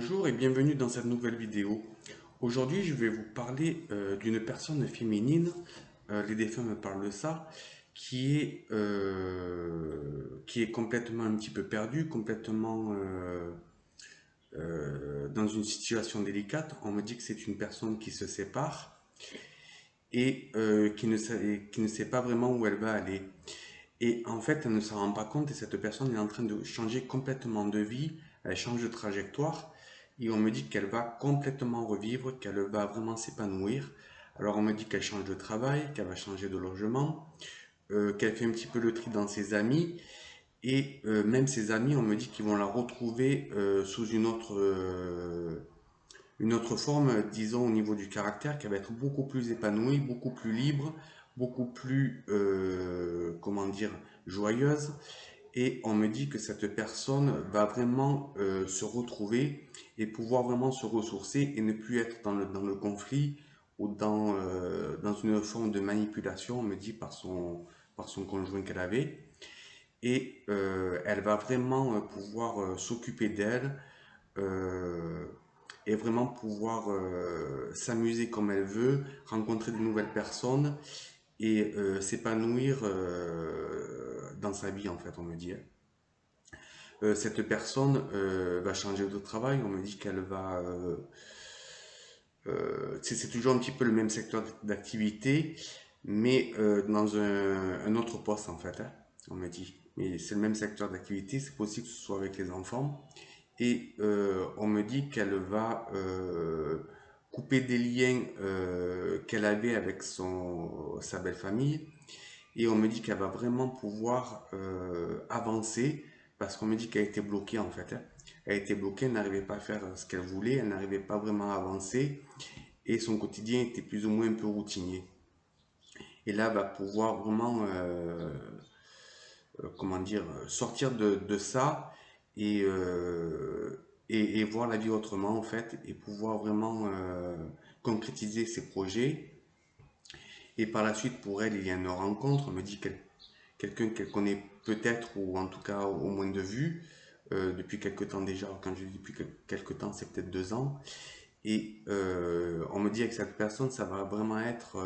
Bonjour et bienvenue dans cette nouvelle vidéo. Aujourd'hui, je vais vous parler d'une personne féminine, les défunts me parlent de ça, qui est complètement un petit peu perdue, complètement dans une situation délicate. On me dit que c'est une personne qui se sépare et qui ne sait pas vraiment où elle va aller. Et en fait, elle ne s'en rend pas compte et cette personne est en train de changer complètement de vie, elle change de trajectoire et on me dit qu'elle va complètement revivre, qu'elle va vraiment s'épanouir. Alors on me dit qu'elle change de travail, qu'elle va changer de logement, qu'elle fait un petit peu le tri dans ses amis et même ses amis, on me dit qu'ils vont la retrouver sous une autre forme, disons au niveau du caractère, qu'elle va être beaucoup plus épanouie, beaucoup plus libre, beaucoup plus, comment dire, joyeuse. Et on me dit que cette personne va vraiment se retrouver et pouvoir vraiment se ressourcer et ne plus être dans le conflit ou dans une forme de manipulation, on me dit, par son conjoint qu'elle avait. Et elle va vraiment pouvoir s'occuper d'elle, euh, et vraiment pouvoir s'amuser comme elle veut, rencontrer de nouvelles personnes et s'épanouir dans sa vie en fait, on me dit. Cette personne va changer de travail, on me dit qu'elle va... c'est toujours un petit peu le même secteur d'activité, mais dans un autre poste en fait, hein, on me dit. Mais c'est le même secteur d'activité, c'est possible que ce soit avec les enfants. Et on me dit qu'elle va couper des liens qu'elle avait avec sa belle famille. Et on me dit qu'elle va vraiment pouvoir avancer parce qu'on me dit qu'elle était bloquée en fait, hein. Elle était bloquée, elle n'arrivait pas à faire ce qu'elle voulait, elle n'arrivait pas vraiment à avancer et son quotidien était plus ou moins un peu routinier. Et là, elle va pouvoir vraiment, comment dire, sortir de ça et, et voir la vie autrement en fait et pouvoir vraiment concrétiser ses projets. Et par la suite, pour elle, il y a une rencontre. On me dit quelqu'un qu'elle connaît peut-être ou en tout cas au moins de vue depuis quelque temps déjà. Quand je dis depuis quelque temps, c'est peut-être 2 ans. Et on me dit avec cette personne, ça va vraiment être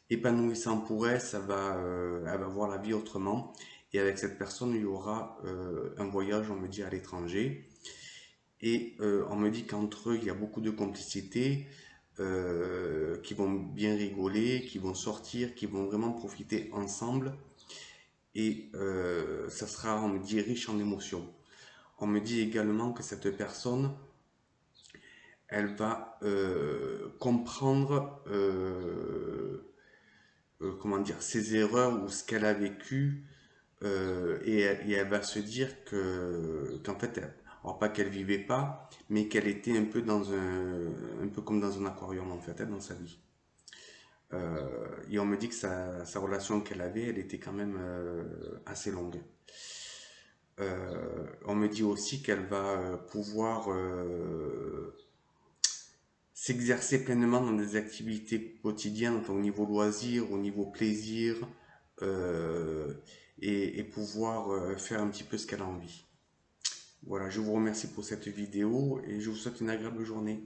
épanouissant pour elle, elle va voir la vie autrement. Et avec cette personne, il y aura un voyage, on me dit, à l'étranger. Et on me dit qu'entre eux, il y a beaucoup de complicité, qui vont bien rigoler, qui vont sortir, qui vont vraiment profiter ensemble. Et ça sera, on me dit, riche en émotions. On me dit également que cette personne, elle va comprendre comment dire, ses erreurs ou ce qu'elle a vécu et elle va se dire qu'en fait, alors pas qu'elle vivait pas, mais qu'elle était un peu un peu comme dans un aquarium en fait, hein, dans sa vie. Et on me dit que sa relation qu'elle avait, elle était quand même assez longue. On me dit aussi qu'elle va pouvoir s'exercer pleinement dans des activités quotidiennes, enfin, au niveau loisir, au niveau plaisir, euh, et pouvoir faire un petit peu ce qu'elle a envie. Voilà, je vous remercie pour cette vidéo et je vous souhaite une agréable journée.